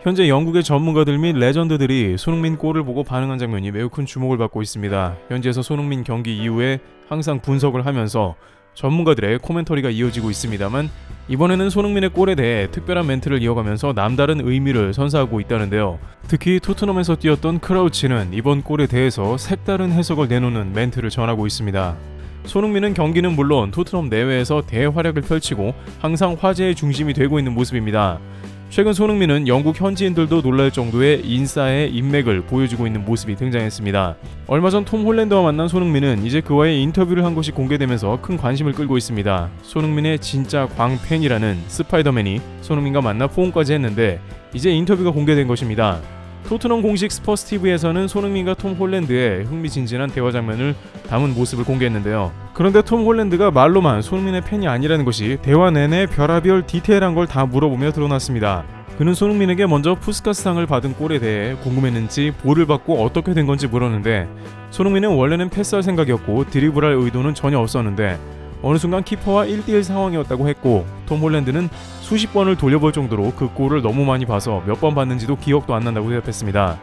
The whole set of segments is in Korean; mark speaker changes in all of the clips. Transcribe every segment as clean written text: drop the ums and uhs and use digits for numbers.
Speaker 1: 현재 영국의 전문가들 및 레전드들이 손흥민 골을 보고 반응한 장면이 매우 큰 주목을 받고 있습니다. 현지에서 손흥민 경기 이후에 항상 분석을 하면서 전문가들의 코멘터리가 이어지고 있습니다만, 이번에는 손흥민의 골에 대해 특별한 멘트를 이어가면서 남다른 의미를 선사하고 있다는데요. 특히 토트넘에서 뛰었던 크라우치는 이번 골에 대해서 색다른 해석을 내놓는 멘트를 전하고 있습니다. 손흥민은 경기는 물론 토트넘 내외에서 대활약을 펼치고 항상 화제의 중심이 되고 있는 모습입니다. 최근 손흥민은 영국 현지인들도 놀랄 정도의 인싸의 인맥을 보여주고 있는 모습이 등장했습니다. 얼마 전 톰 홀랜드와 만난 손흥민은 이제 그와의 인터뷰를 한 것이 공개되면서 큰 관심을 끌고 있습니다. 손흥민의 진짜 광팬이라는 스파이더맨이 손흥민과 만나 포옹까지 했는데 이제 인터뷰가 공개된 것입니다. 토트넘 공식 스퍼스 TV에서는 손흥민과 톰 홀랜드의 흥미진진한 대화 장면을 담은 모습을 공개했는데요. 그런데 톰 홀랜드가 말로만 손흥민의 팬이 아니라는 것이 대화 내내 별하별 디테일한 걸 다 물어보며 드러났습니다. 그는 손흥민에게 먼저 푸스카스상을 받은 골에 대해 궁금했는지 볼을 받고 어떻게 된 건지 물었는데, 손흥민은 원래는 패스할 생각이었고 드리블할 의도는 전혀 없었는데 어느 순간 키퍼와 1대1 상황이었다고 했고, 톰 홀랜드는 수십 번을 돌려볼 정도로 그 골을 너무 많이 봐서 몇 번 봤는지도 기억도 안 난다고 대답했습니다.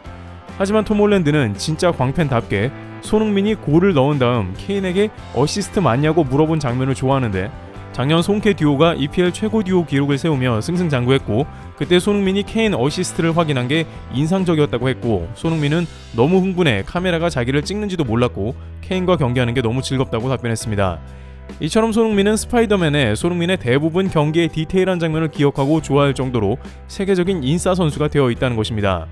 Speaker 1: 하지만 톰 홀랜드는 진짜 광팬답게 손흥민이 골을 넣은 다음 케인에게 어시스트 맞냐고 물어본 장면을 좋아하는데, 작년 손케 듀오가 EPL 최고 듀오 기록을 세우며 승승장구했고 그때 손흥민이 케인 어시스트를 확인한 게 인상적이었다고 했고, 손흥민은 너무 흥분해 카메라가 자기를 찍는지도 몰랐고 케인과 경기하는 게 너무 즐겁다고 답변했습니다. 이처럼 손흥민은 스파이더맨에 손흥민의 대부분 경기의 디테일한 장면을 기억하고 좋아할 정도로 세계적인 인싸 선수가 되어 있다는 것입니다.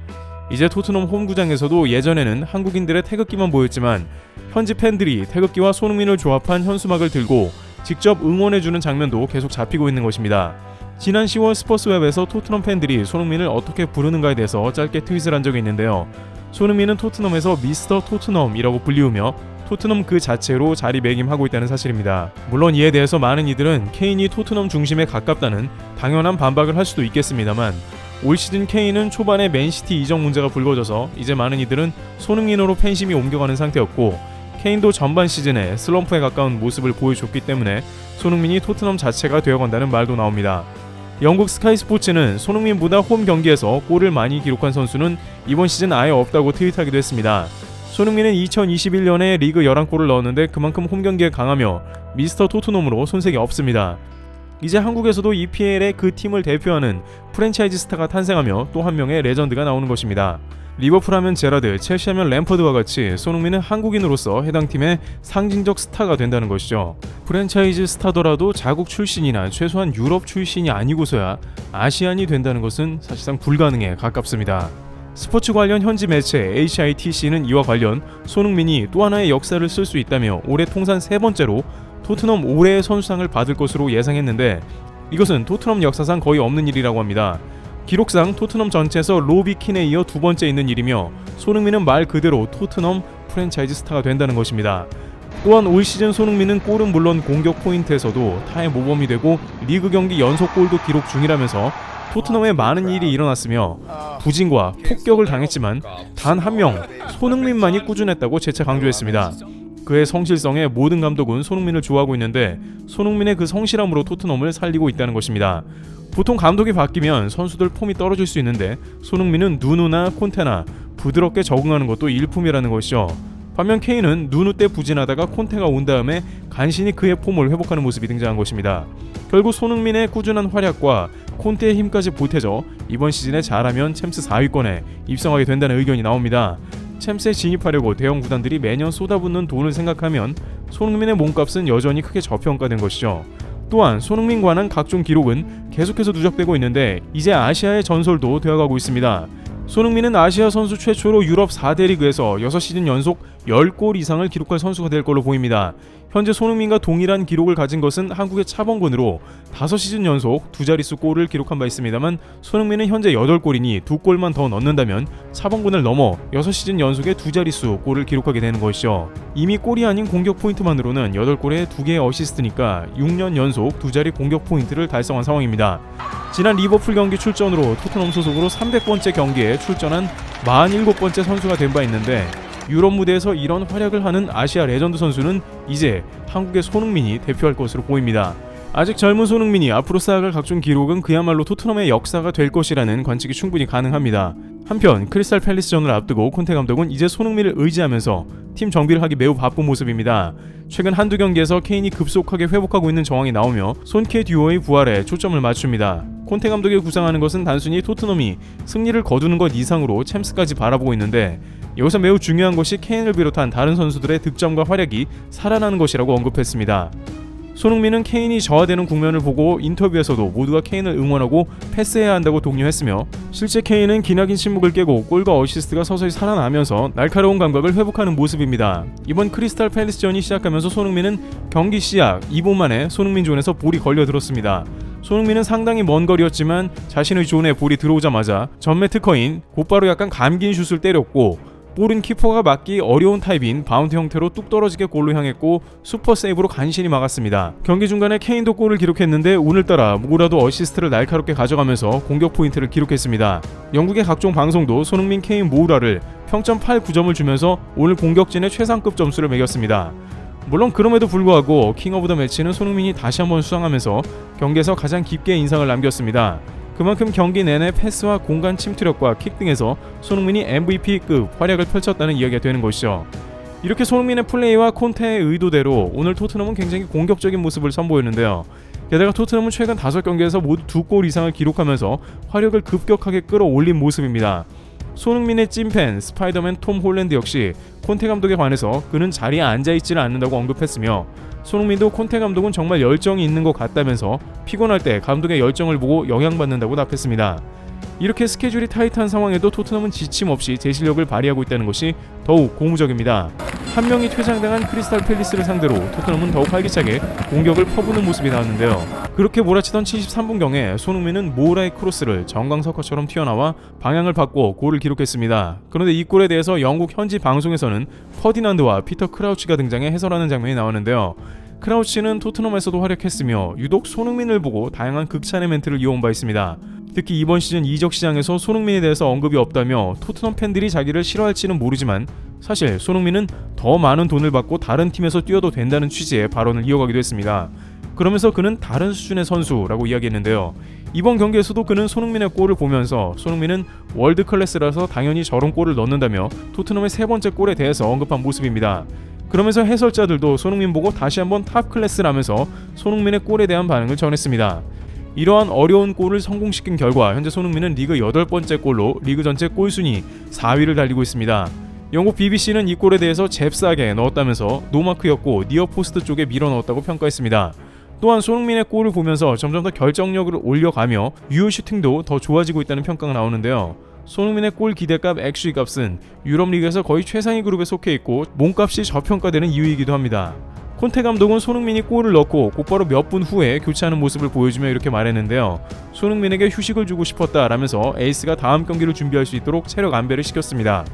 Speaker 1: 이제 토트넘 홈구장에서도 예전에는 한국인들의 태극기만 보였지만 현지 팬들이 태극기와 손흥민을 조합한 현수막을 들고 직접 응원해주는 장면도 계속 잡히고 있는 것입니다. 지난 10월 스퍼스웹에서 토트넘 팬들이 손흥민을 어떻게 부르는가에 대해서 짧게 트윗을 한 적이 있는데요. 손흥민은 토트넘에서 미스터 토트넘이라고 불리우며 토트넘 그 자체로 자리매김하고 있다는 사실입니다. 물론 이에 대해서 많은 이들은 케인이 토트넘 중심에 가깝다는 당연한 반박을 할 수도 있겠습니다만, 올 시즌 케인은 초반에 맨시티 이적 문제가 불거져서 이제 많은 이들은 손흥민으로 팬심이 옮겨가는 상태였고, 케인도 전반 시즌에 슬럼프에 가까운 모습을 보여줬기 때문에 손흥민이 토트넘 자체가 되어간다는 말도 나옵니다. 영국 스카이 스포츠는 손흥민보다 홈 경기에서 골을 많이 기록한 선수는 이번 시즌 아예 없다고 트윗하기도 했습니다. 손흥민은 2021년에 리그 11골을 넣었는데 그만큼 홈 경기에 강하며 미스터 토트넘으로 손색이 없습니다. 이제 한국에서도 EPL의 그 팀을 대표하는 프랜차이즈 스타가 탄생하며 또 한 명의 레전드가 나오는 것입니다. 리버풀 하면 제라드, 첼시 하면 램퍼드와 같이 손흥민은 한국인으로서 해당 팀의 상징적 스타가 된다는 것이죠. 프랜차이즈 스타더라도 자국 출신이나 최소한 유럽 출신이 아니고서야 아시안이 된다는 것은 사실상 불가능에 가깝습니다. 스포츠 관련 현지 매체 HITC는 이와 관련 손흥민이 또 하나의 역사를 쓸 수 있다며 올해 통산 3번째로 토트넘 올해의 선수상을 받을 것으로 예상했는데, 이것은 토트넘 역사상 거의 없는 일이라고 합니다. 기록상 토트넘 전체에서 로비 킨에 이어 2번째 있는 일이며, 손흥민은 말 그대로 토트넘 프랜차이즈 스타가 된다는 것입니다. 또한 올 시즌 손흥민은 골은 물론 공격 포인트에서도 타의 모범이 되고 리그 경기 연속 골도 기록 중이라면서 토트넘에 많은 일이 일어났으며 부진과 폭격을 당했지만 단 한 명 손흥민만이 꾸준했다고 재차 강조했습니다. 그의 성실성에 모든 감독은 손흥민을 좋아하고 있는데 손흥민의 그 성실함으로 토트넘을 살리고 있다는 것입니다. 보통 감독이 바뀌면 선수들 폼이 떨어질 수 있는데 손흥민은 누누나 콘테나 부드럽게 적응하는 것도 일품이라는 것이죠. 반면 케인은 누누 때 부진하다가 콘테가 온 다음에 간신히 그의 폼을 회복하는 모습이 등장한 것입니다. 결국 손흥민의 꾸준한 활약과 콘테의 힘까지 보태져 이번 시즌에 잘하면 챔스 4위권에 입성하게 된다는 의견이 나옵니다. 챔스에 진입하려고 대형 구단들이 매년 쏟아붓는 돈을 생각하면 손흥민의 몸값은 여전히 크게 저평가된 것이죠. 또한 손흥민 관한 각종 기록은 계속해서 누적되고 있는데 이제 아시아의 전설도 되어가고 있습니다. 손흥민은 아시아 선수 최초로 유럽 4대 리그에서 6시즌 연속 10골 이상을 기록할 선수가 될 걸로 보입니다. 현재 손흥민과 동일한 기록을 가진 것은 한국의 차범근으로 5시즌 연속 2자릿수 골을 기록한 바 있습니다만, 손흥민은 현재 8골이니 2골만 더 넣는다면 차범근을 넘어 6시즌 연속의 2자릿수 골을 기록하게 되는 것이죠. 이미 골이 아닌 공격 포인트만으로는 8골에 2개의 어시스트니까 6년 연속 2자리 공격 포인트를 달성한 상황입니다. 지난 리버풀 경기 출전으로 토트넘 소속으로 300번째 경기에 출전한 47번째 선수가 된 바 있는데, 유럽 무대에서 이런 활약을 하는 아시아 레전드 선수는 이제 한국의 손흥민이 대표할 것으로 보입니다. 아직 젊은 손흥민이 앞으로 쌓아갈 각종 기록은 그야말로 토트넘의 역사가 될 것이라는 관측이 충분히 가능합니다. 한편 크리스탈 팰리스전을 앞두고 콘테 감독은 이제 손흥민을 의지하면서 팀 정비를 하기 매우 바쁜 모습입니다. 최근 한두 경기에서 케인이 급속하게 회복하고 있는 정황이 나오며 손케 듀오의 부활에 초점을 맞춥니다. 콘테 감독이 구상하는 것은 단순히 토트넘이 승리를 거두는 것 이상으로 챔스까지 바라보고 있는데, 여기서 매우 중요한 것이 케인을 비롯한 다른 선수들의 득점과 활약이 살아나는 것이라고 언급했습니다. 손흥민은 케인이 저하되는 국면을 보고 인터뷰에서도 모두가 케인을 응원하고 패스해야 한다고 독려했으며, 실제 케인은 기나긴 침묵을 깨고 골과 어시스트가 서서히 살아나면서 날카로운 감각을 회복하는 모습입니다. 이번 크리스탈 팰리스전이 시작하면서 손흥민은 경기 시작 2분 만에 손흥민 존에서 볼이 걸려들었습니다. 손흥민은 상당히 먼 거리였지만 자신의 존에 볼이 들어오자마자 전매 특허인 곧바로 약간 감긴 슛을 때렸고, 볼은 키퍼가 막기 어려운 타입인 바운드 형태로 뚝 떨어지게 골로 향했고 슈퍼 세이브로 간신히 막았습니다. 경기 중간에 케인도 골을 기록했는데 오늘따라 뭐라도 어시스트를 날카롭게 가져가면서 공격 포인트를 기록했습니다. 영국의 각종 방송도 손흥민, 케인 모우라를 평점 8-9점을 주면서 오늘 공격진의 최상급 점수를 매겼습니다. 물론 그럼에도 불구하고 킹 오브 더 매치는 손흥민이 다시 한번 수상하면서 경기에서 가장 깊게 인상을 남겼습니다. 그만큼 경기 내내 패스와 공간 침투력과 킥 등에서 손흥민이 MVP급 활약을 펼쳤다는 이야기가 되는 것이죠. 이렇게 손흥민의 플레이와 콘테의 의도대로 오늘 토트넘은 굉장히 공격적인 모습을 선보였는데요. 게다가 토트넘은 최근 5경기에서 모두 2골 이상을 기록하면서 화력을 급격하게 끌어올린 모습입니다. 손흥민의 찐팬 스파이더맨 톰 홀랜드 역시 콘테 감독에 관해서 그는 자리에 앉아있지를 않는다고 언급했으며, 손흥민도 콘테 감독은 정말 열정이 있는 것 같다면서 피곤할 때 감독의 열정을 보고 영향받는다고 답했습니다. 이렇게 스케줄이 타이트한 상황에도 토트넘은 지침 없이 제 실력을 발휘하고 있다는 것이 더욱 고무적입니다. 한 명이 퇴장당한 크리스탈 팰리스를 상대로 토트넘은 더욱 활기차게 공격을 퍼부는 모습이 나왔는데요. 그렇게 몰아치던 73분경에 손흥민은 모우라의 크로스를 정광석화처럼 튀어나와 방향을 바꿔 골을 기록했습니다. 그런데 이 골에 대해서 영국 현지 방송에서는 퍼디난드와 피터 크라우치가 등장해 해설하는 장면이 나오는데요. 크라우치는 토트넘에서도 활약했으며 유독 손흥민을 보고 다양한 극찬의 멘트를 이어온 바 있습니다. 특히 이번 시즌 이적 시장에서 손흥민에 대해서 언급이 없다며 토트넘 팬들이 자기를 싫어할지는 모르지만 사실 손흥민은 더 많은 돈을 받고 다른 팀에서 뛰어도 된다는 취지의 발언을 이어가기도 했습니다. 그러면서 그는 다른 수준의 선수라고 이야기했는데요. 이번 경기에서도 그는 손흥민의 골을 보면서 손흥민은 월드 클래스라서 당연히 저런 골을 넣는다며 토트넘의 세 번째 골에 대해서 언급한 모습입니다. 그러면서 해설자들도 손흥민 보고 다시 한번 탑 클래스라면서 손흥민의 골에 대한 반응을 전했습니다. 이러한 어려운 골을 성공시킨 결과 현재 손흥민은 리그 8번째 골로 리그 전체 골순위 4위를 달리고 있습니다. 영국 BBC는 이 골에 대해서 잽싸게 넣었다면서 노마크였고 니어포스트 쪽에 밀어 넣었다고 평가했습니다. 또한 손흥민의 골을 보면서 점점 더 결정력을 올려가며 유효 슈팅도 더 좋아지고 있다는 평가가 나오는데요. 손흥민의 골 기대값 XG 값은 유럽 리그에서 거의 최상위 그룹에 속해 있고 몸값이 저평가되는 이유이기도 합니다. 콘테 감독은 손흥민이 골을 넣고 곧바로 몇 분 후에 교체하는 모습을 보여주며 이렇게 말했는데요. 손흥민에게 휴식을 주고 싶었다라면서 에이스가 다음 경기를 준비할 수 있도록 체력 안배를 시켰습니다.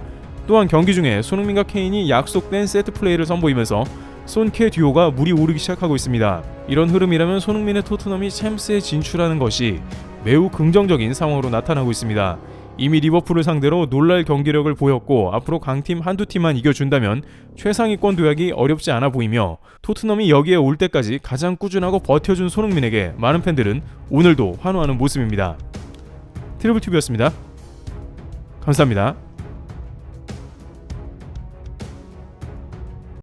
Speaker 1: 또한 경기 중에 손흥민과 케인이 약속된 세트 플레이를 선보이면서 손케 듀오가 물이 오르기 시작하고 있습니다. 이런 흐름이라면 손흥민의 토트넘이 챔스에 진출하는 것이 매우 긍정적인 상황으로 나타나고 있습니다. 이미 리버풀을 상대로 놀랄 경기력을 보였고 앞으로 강팀 한두 팀만 이겨준다면 최상위권 도약이 어렵지 않아 보이며, 토트넘이 여기에 올 때까지 가장 꾸준하고 버텨준 손흥민에게 많은 팬들은 오늘도 환호하는 모습입니다. 트리블TV였습니다. 감사합니다.